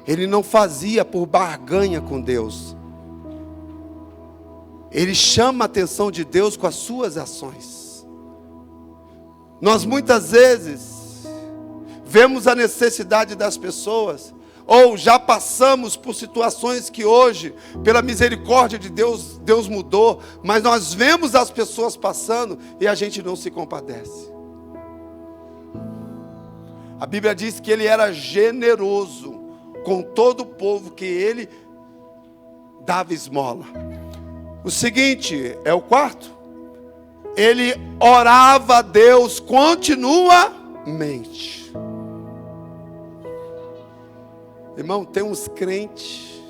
Ele não fazia por barganha com Deus. Ele chama a atenção de Deus com as suas ações. Nós muitas vezes vemos a necessidade das pessoas, ou já passamos por situações que hoje, pela misericórdia de Deus, Deus mudou, mas nós vemos as pessoas passando e a gente não se compadece. A Bíblia diz que ele era generoso com todo o povo, que ele dava esmola. O seguinte, é o 4. Ele orava a Deus continuamente. Irmão, tem uns crentes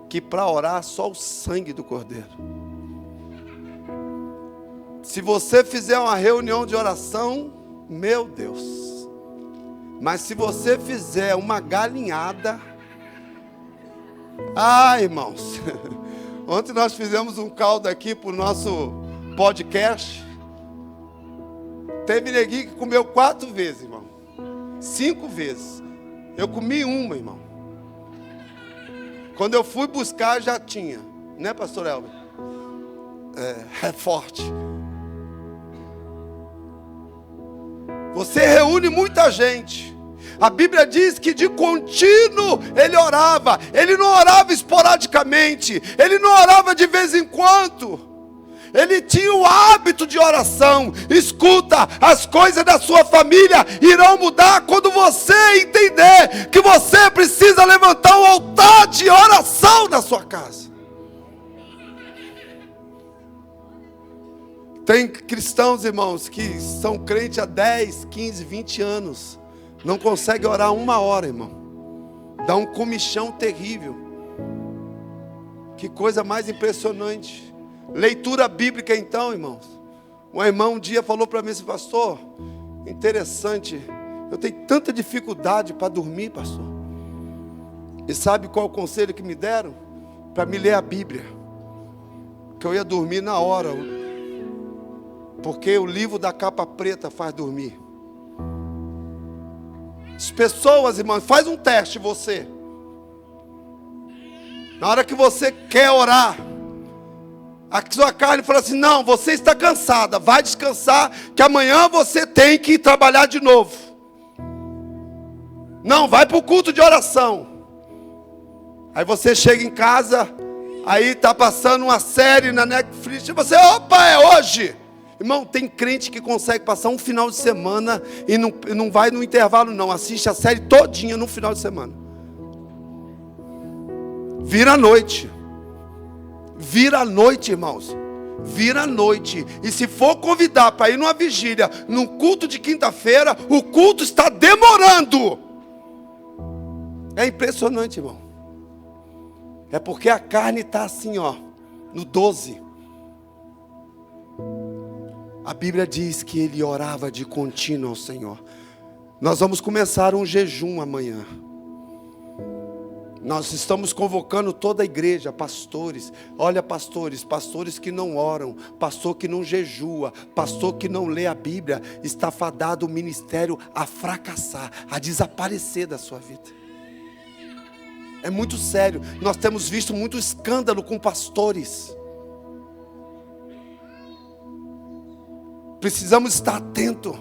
que para orar só o sangue do Cordeiro. Se você fizer uma reunião de oração, meu Deus. Mas se você fizer uma galinhada, irmãos. Ontem nós fizemos um caldo aqui para o nosso podcast. Teve neguinho que comeu 4 vezes, irmão. 5 vezes. Eu comi uma, irmão. Quando eu fui buscar, já tinha. Né, pastor Elber? É forte. Você reúne muita gente. A Bíblia diz que de contínuo ele orava. Ele não orava esporadicamente. Ele não orava de vez em quando. Ele tinha o hábito de oração. Escuta, as coisas da sua família irão mudar quando você entender que você precisa levantar um altar de oração na sua casa. Tem cristãos, irmãos, que são crentes há 10, 15, 20 anos. Não consegue orar 1 hora, irmão. Dá um comichão terrível. Que coisa mais impressionante. Leitura bíblica então, irmãos. Um irmão um dia falou para mim assim: pastor, interessante, eu tenho tanta dificuldade para dormir, pastor. E sabe qual o conselho que me deram? Para me ler a Bíblia. Que eu ia dormir na hora. Porque o livro da capa preta faz dormir. As pessoas, irmãos, faz um teste você. Na hora que você quer orar, A sua carne fala assim: não, você está cansada, vai descansar, que amanhã você tem que trabalhar de novo. Não, vai para o culto de oração. Aí você chega em casa, aí está passando uma série na Netflix, e você, opa, é hoje. Irmão, tem crente que consegue passar um final de semana e não vai no intervalo não, assiste a série todinha no final de semana. Vira a noite. Vira a noite, irmãos. Vira a noite. E se for convidar para ir numa vigília, num culto de quinta-feira, o culto está demorando. É impressionante, irmão. É porque a carne está assim, ó, no 12. A Bíblia diz que ele orava de contínuo ao Senhor. Nós vamos começar um jejum amanhã. Nós estamos convocando toda a igreja, pastores. Olha, pastores que não oram, pastor que não jejua, pastor que não lê a Bíblia, está fadado o ministério a fracassar, a desaparecer da sua vida. É muito sério. Nós temos visto muito escândalo com pastores. Precisamos estar atentos.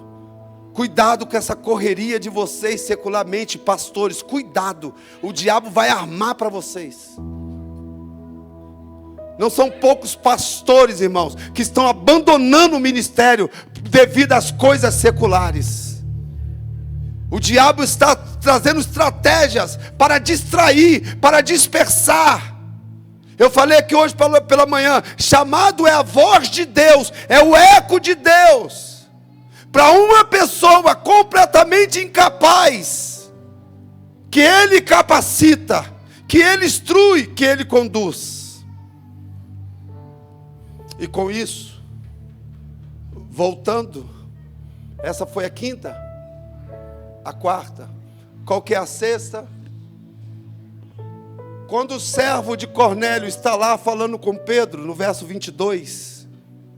Cuidado com essa correria de vocês secularmente, pastores. Cuidado, o diabo vai armar para vocês. Não são poucos pastores, irmãos, que estão abandonando o ministério devido às coisas seculares. O diabo está trazendo estratégias para distrair, para dispersar. Eu falei aqui hoje pela manhã, chamado é a voz de Deus, é o eco de Deus. Para uma pessoa completamente incapaz, que Ele capacita, que Ele instrui, que Ele conduz. E com isso, voltando, essa foi a quinta, a quarta, qual que é a sexta? Quando o servo de Cornélio está lá falando com Pedro, no verso 22,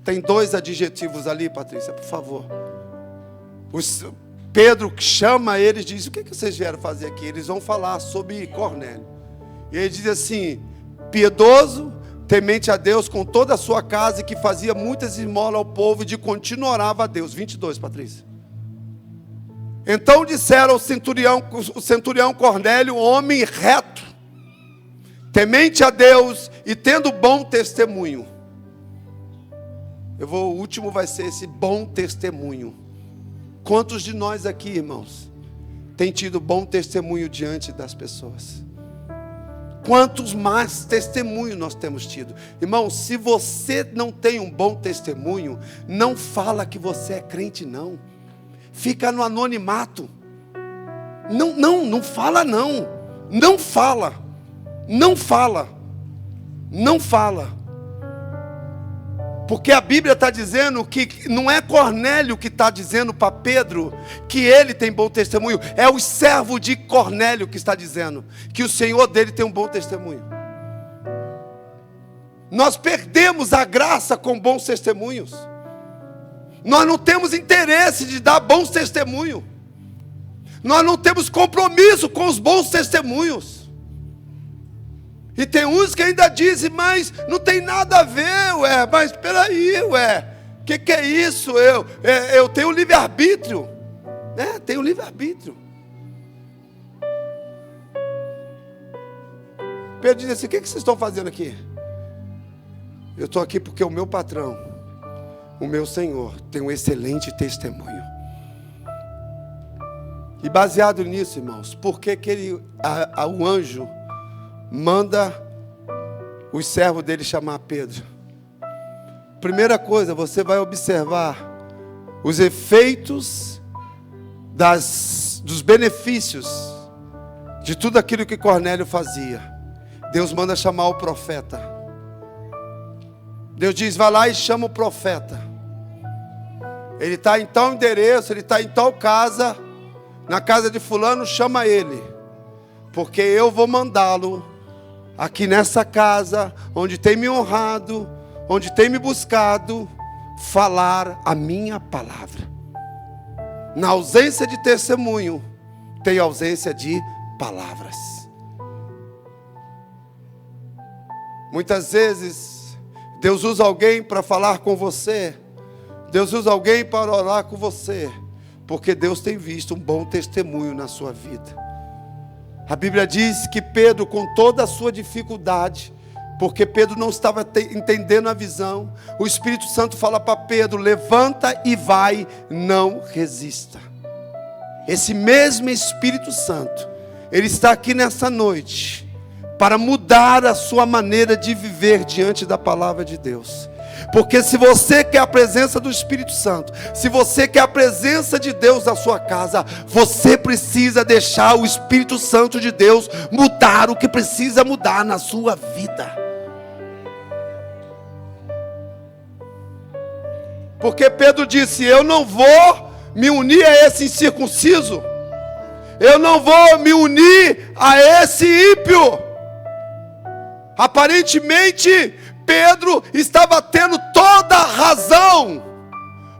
tem 2 adjetivos ali, Patrícia, por favor. Pedro chama eles e diz: o que vocês vieram fazer aqui? Eles vão falar sobre Cornélio. E ele diz assim: piedoso, temente a Deus com toda a sua casa, e que fazia muitas esmolas ao povo, e de contínuo orava a Deus. 22, Patrícia. Então disseram o centurião Cornélio, homem reto, temente a Deus e tendo bom testemunho. O último vai ser esse bom testemunho. Quantos de nós aqui, irmãos, tem tido bom testemunho diante das pessoas? Quantos mais testemunhos nós temos tido? Irmão, se você não tem um bom testemunho, não fala que você é crente, não. Fica no anonimato. Não fala não. Não fala. Não fala. Não fala. Porque a Bíblia está dizendo que não é Cornélio que está dizendo para Pedro que ele tem bom testemunho. É o servo de Cornélio que está dizendo que o Senhor dele tem um bom testemunho. Nós perdemos a graça com bons testemunhos. Nós não temos interesse de dar bons testemunhos. Nós não temos compromisso com os bons testemunhos. E tem uns que ainda dizem: mas não tem nada a ver, mas espera aí, que é isso? Eu tenho livre-arbítrio. Tenho livre-arbítrio. Pedro diz assim: o que vocês estão fazendo aqui? Eu estou aqui porque o meu patrão, o meu Senhor, tem um excelente testemunho. E baseado nisso, irmãos, por que o anjo manda os servos dele chamar Pedro? Primeira coisa, você vai observar os efeitos dos benefícios de tudo aquilo que Cornélio fazia. Deus manda chamar o profeta. Deus diz: vai lá e chama o profeta. Ele está em tal endereço, ele está em tal casa, na casa de fulano, chama ele, porque eu vou mandá-lo aqui nessa casa, onde tem me honrado, onde tem me buscado, falar a minha palavra. Na ausência de testemunho, tem ausência de palavras. Muitas vezes, Deus usa alguém para falar com você. Deus usa alguém para orar com você. Porque Deus tem visto um bom testemunho na sua vida. A Bíblia diz que Pedro, com toda a sua dificuldade, porque Pedro não estava entendendo a visão, o Espírito Santo fala para Pedro: levanta e vai, não resista. Esse mesmo Espírito Santo, ele está aqui nessa noite para mudar a sua maneira de viver diante da palavra de Deus. Porque se você quer a presença do Espírito Santo, se você quer a presença de Deus na sua casa, você precisa deixar o Espírito Santo de Deus mudar o que precisa mudar na sua vida. Porque Pedro disse: eu não vou me unir a esse incircunciso, eu não vou me unir a esse ímpio. Aparentemente Pedro estava tendo toda a razão,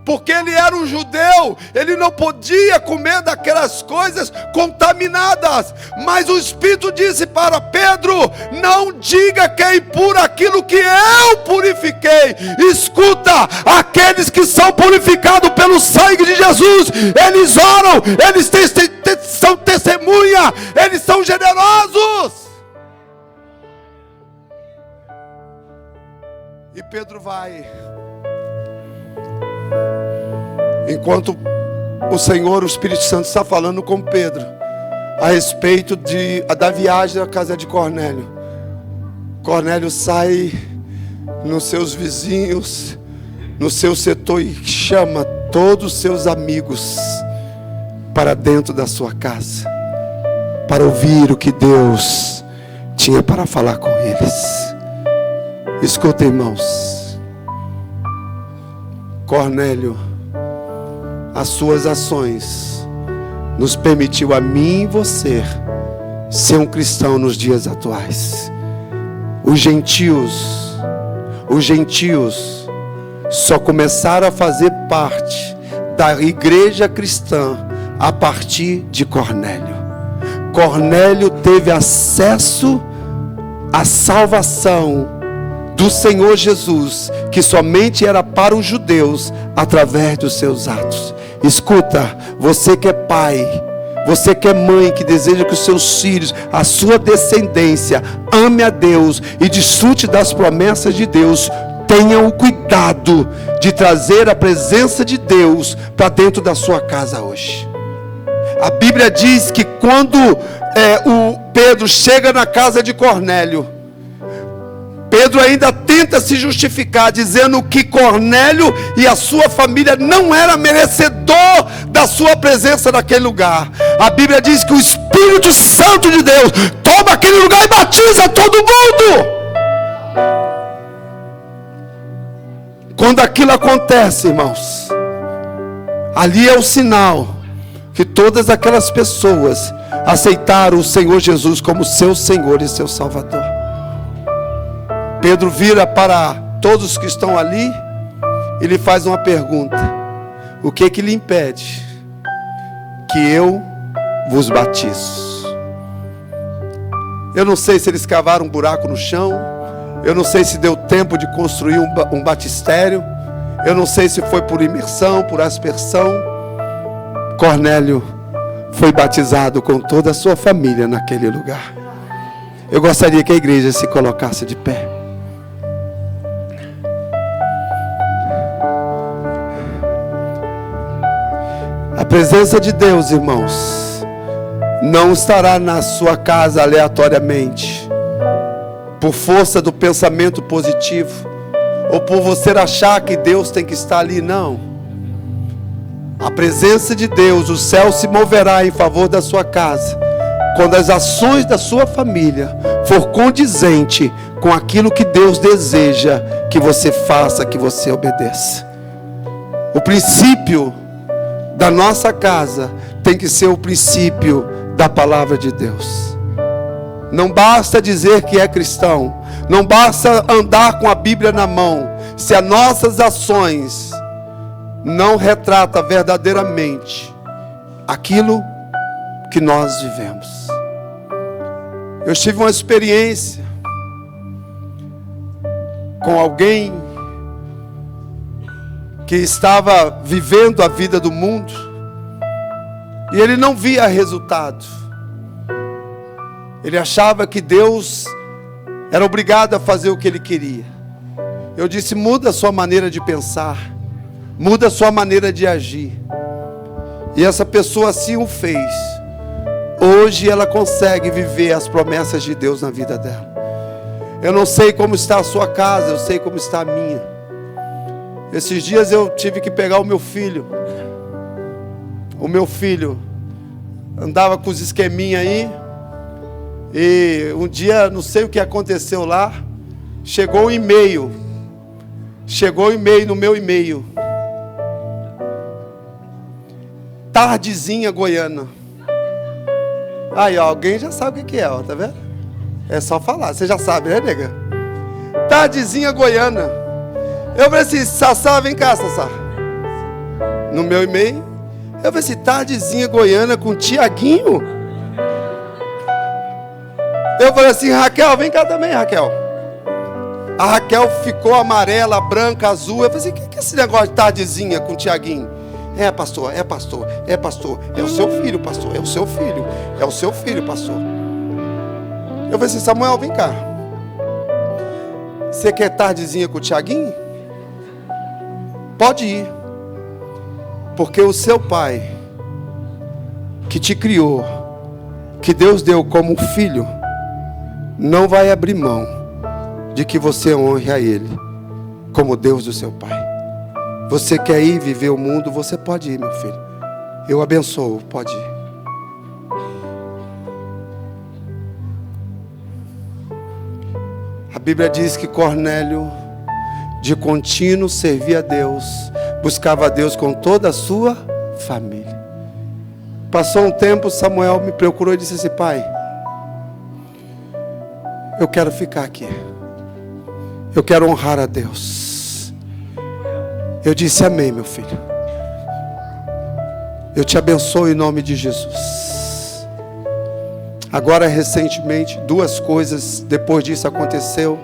porque ele era um judeu, ele não podia comer daquelas coisas contaminadas. Mas o Espírito disse para Pedro: não diga que é impuro aquilo que eu purifiquei. Escuta, aqueles que são purificados pelo sangue de Jesus, eles oram, eles são testemunha, eles são generosos. E Pedro vai, enquanto o Senhor, o Espírito Santo, está falando com Pedro a respeito da viagem à casa de Cornélio. Cornélio sai nos seus vizinhos, no seu setor, e chama todos os seus amigos para dentro da sua casa, para ouvir o que Deus tinha para falar com eles. Escuta, irmãos, Cornélio, as suas ações nos permitiu a mim e você ser um cristão nos dias atuais. Os gentios só começaram a fazer parte da igreja cristã a partir de Cornélio. Cornélio teve acesso à salvação do Senhor Jesus, que somente era para os judeus, através dos seus atos. Escuta, você que é pai, você que é mãe, que deseja que os seus filhos, a sua descendência, ame a Deus e desfrute das promessas de Deus, tenha o cuidado de trazer a presença de Deus para dentro da sua casa hoje. A Bíblia diz que quando o Pedro chega na casa de Cornélio, Pedro ainda tenta se justificar, dizendo que Cornélio e a sua família não era merecedor da sua presença naquele lugar. A Bíblia diz que o Espírito Santo de Deus toma aquele lugar e batiza todo mundo. Quando aquilo acontece, irmãos, ali é o sinal que todas aquelas pessoas aceitaram o Senhor Jesus como seu Senhor e seu Salvador. Pedro vira para todos que estão ali e lhe faz uma pergunta: o que lhe impede que eu vos batizo? Eu não sei se eles cavaram um buraco no chão, eu não sei se deu tempo de construir um batistério, eu não sei se foi por imersão, por aspersão. Cornélio foi batizado com toda a sua família naquele lugar. Eu gostaria que a igreja se colocasse de pé. A presença de Deus, irmãos, não estará na sua casa aleatoriamente, por força do pensamento positivo, ou por você achar que Deus tem que estar ali. Não. A presença de Deus, o céu se moverá em favor da sua casa, quando as ações da sua família for condizente com aquilo que Deus deseja que você faça, que você obedeça. O princípio da nossa casa tem que ser o princípio da palavra de Deus. Não basta dizer que é cristão, não basta andar com a Bíblia na mão, se as nossas ações não retratam verdadeiramente aquilo que nós vivemos. Eu tive uma experiência com alguém que estava vivendo a vida do mundo e ele não via resultado. Ele achava que Deus era obrigado a fazer o que ele queria. Eu disse: muda a sua maneira de pensar, muda a sua maneira de agir. E essa pessoa assim o fez. Hoje ela consegue viver as promessas de Deus na vida dela. Eu não sei como está a sua casa, eu sei como está a minha. Esses dias eu tive que pegar o meu filho. O meu filho andava com os esqueminha aí. E um dia, não sei o que aconteceu lá, chegou um e-mail. Chegou um e-mail no meu e-mail. Tardezinha Goiânia. Aí, ó, alguém já sabe o que é, ó, tá vendo? É só falar, você já sabe, né, nega? Tardezinha Goiânia. Eu falei assim: Sassá, vem cá, Sassá. No meu e-mail. Eu falei assim: tardezinha Goiânia com Tiaguinho. Eu falei assim: Raquel, vem cá também, Raquel. A Raquel ficou amarela, branca, azul. Eu falei assim: o que é esse negócio de tardezinha com Tiaguinho? É, pastor, é, pastor, é, pastor. É o seu filho, pastor, é o seu filho. É o seu filho, pastor. Eu falei assim: Samuel, vem cá. Você quer tardezinha com o Tiaguinho? Pode ir. Porque o seu pai, que te criou, que Deus deu como filho, não vai abrir mão de que você honre a Ele como Deus do seu pai. Você quer ir viver o mundo? Você pode ir, meu filho. Eu abençoo, pode ir. A Bíblia diz que Cornélio, de contínuo, servia a Deus, buscava a Deus com toda a sua família. Passou um tempo, Samuel me procurou e disse assim: pai, eu quero ficar aqui. Eu quero honrar a Deus. Eu disse: amém, meu filho. Eu te abençoo em nome de Jesus. Agora, recentemente, duas coisas depois disso aconteceu,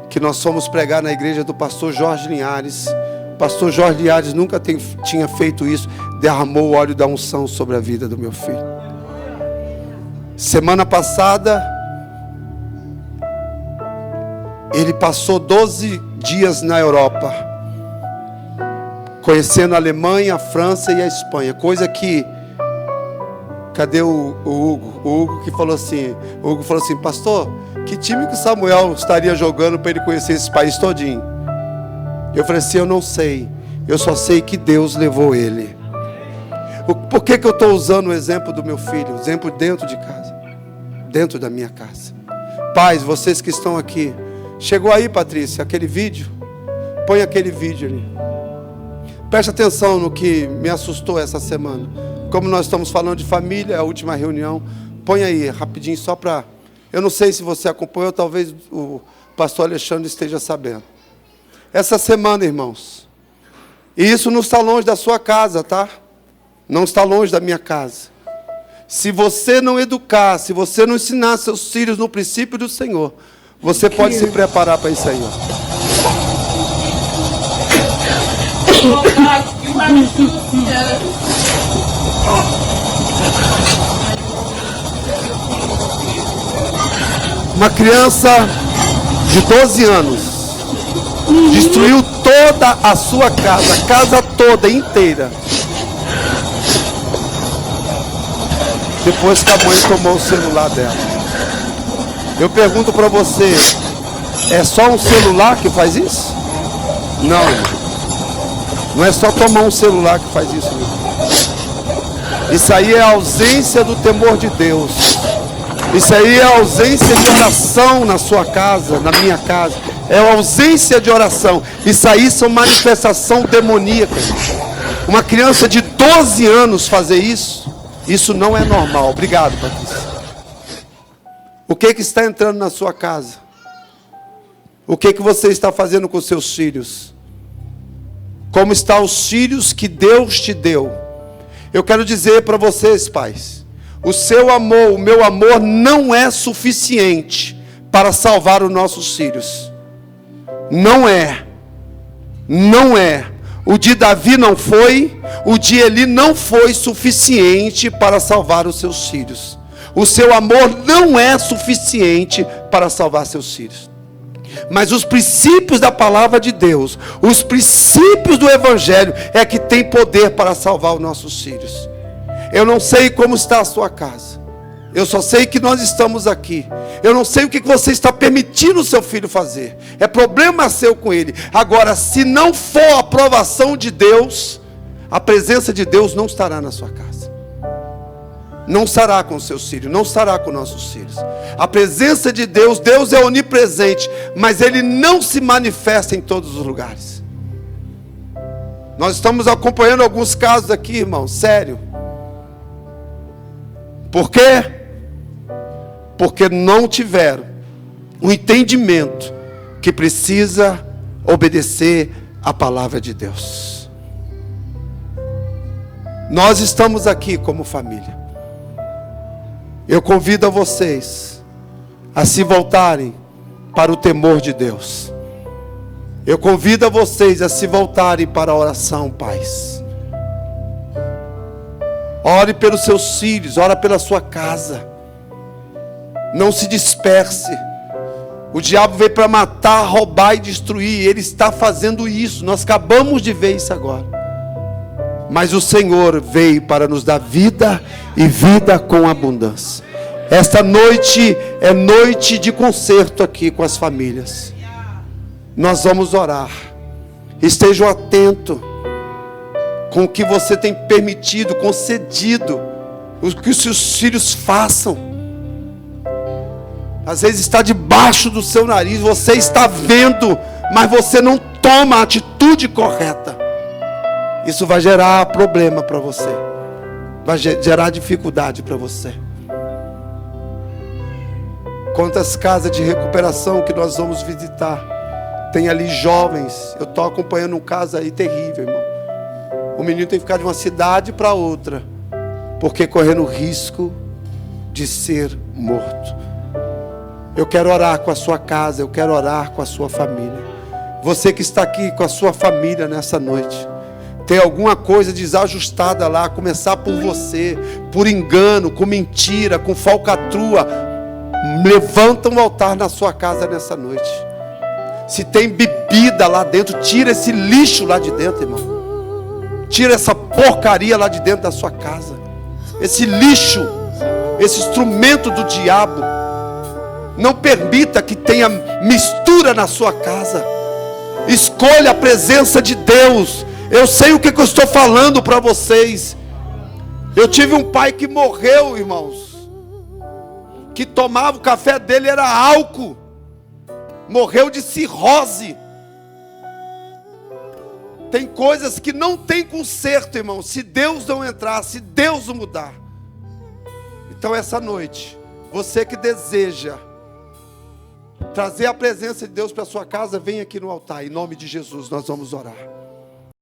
que nós fomos pregar na igreja do pastor Jorge Linhares. O pastor Jorge Linhares nunca tinha feito isso. Derramou o óleo da unção sobre a vida do meu filho. Semana passada, ele passou 12 dias na Europa, conhecendo a Alemanha, a França e a Espanha. Coisa que... Cadê o Hugo? O Hugo que falou assim... O Hugo falou assim: pastor, que time que o Samuel estaria jogando para ele conhecer esse país todinho? Eu falei assim: eu não sei. Eu só sei que Deus levou ele. Por que eu estou usando o exemplo do meu filho? O exemplo dentro de casa. Dentro da minha casa. Pais, vocês que estão aqui. Chegou aí, Patrícia, aquele vídeo? Põe aquele vídeo ali. Preste atenção no que me assustou essa semana. Como nós estamos falando de família, é a última reunião. Põe aí, rapidinho, só para... Eu não sei se você acompanhou, talvez o pastor Alexandre esteja sabendo. Essa semana, irmãos, e isso não está longe da sua casa, tá? Não está longe da minha casa. Se você não educar, se você não ensinar seus filhos no princípio do Senhor, você pode se preparar para isso aí, ó. Uma criança de 12 anos destruiu toda a sua casa, a casa toda inteira, depois que a mãe tomou o celular dela. Eu pergunto para você: é só um celular que faz isso? Não, não é só tomar um celular que faz isso, meu. Isso aí é a ausência do temor de Deus. Isso aí é a ausência de oração na sua casa, na minha casa. É a ausência de oração. Isso aí são manifestação demoníaca. Uma criança de 12 anos fazer isso, isso não é normal. Obrigado, Patrícia. O que está entrando na sua casa? O que você está fazendo com seus filhos? Como estão os filhos que Deus te deu? Eu quero dizer para vocês, pais, o seu amor, o meu amor não é suficiente para salvar os nossos filhos. Não é. O de Davi não foi, o de Eli não foi suficiente para salvar os seus filhos. O seu amor não é suficiente para salvar seus filhos. Mas os princípios da palavra de Deus, os princípios do Evangelho é que tem poder para salvar os nossos filhos. Eu não sei como está a sua casa. Eu só sei que nós estamos aqui. Eu não sei o que você está permitindo o seu filho fazer. É problema seu com ele. Agora, se não for a aprovação de Deus, a presença de Deus não estará na sua casa. Não estará com os seus filhos, não estará com nossos filhos. A presença de Deus, Deus é onipresente, mas Ele não se manifesta em todos os lugares. Nós estamos acompanhando alguns casos aqui, irmão, sério. Por quê? Porque não tiveram o entendimento que precisa obedecer à palavra de Deus. Nós estamos aqui como família. Eu convido a vocês a se voltarem para o temor de Deus. Eu convido a vocês a se voltarem para a oração, pais. Ore pelos seus filhos, ore pela sua casa. Não se disperse. O diabo veio para matar, roubar e destruir. Ele está fazendo isso. Nós acabamos de ver isso agora. Mas o Senhor veio para nos dar vida e vida com abundância. Esta noite é noite de concerto aqui com as famílias. Nós vamos orar. Estejam atentos com o que você tem permitido, concedido, o que os seus filhos façam. Às vezes está debaixo do seu nariz, você está vendo, mas você não toma a atitude correta. Isso vai gerar problema para você, vai gerar dificuldade para você. Quantas casas de recuperação que nós vamos visitar, tem ali jovens. Eu estou acompanhando um caso aí terrível, irmão. O menino tem que ficar de uma cidade para outra, porque correndo risco de ser morto. Eu quero orar com a sua casa, eu quero orar com a sua família. Você que está aqui com a sua família nessa noite, tem alguma coisa desajustada lá, começar por você, por engano, com mentira, com falcatrua, levanta um altar na sua casa nessa noite. Se tem bebida lá dentro, tira esse lixo lá de dentro, irmão. Tira essa porcaria lá de dentro da sua casa. Esse lixo, esse instrumento do diabo. Não permita que tenha mistura na sua casa. Escolha a presença de Deus. Eu sei o que eu estou falando para vocês. Eu tive um pai que morreu, irmãos, que tomava, o café dele era álcool. Morreu de cirrose. Tem coisas que não tem conserto, irmão, se Deus não entrar, se Deus não mudar. Então essa noite, você que deseja trazer a presença de Deus para a sua casa, vem aqui no altar. Em nome de Jesus nós vamos orar.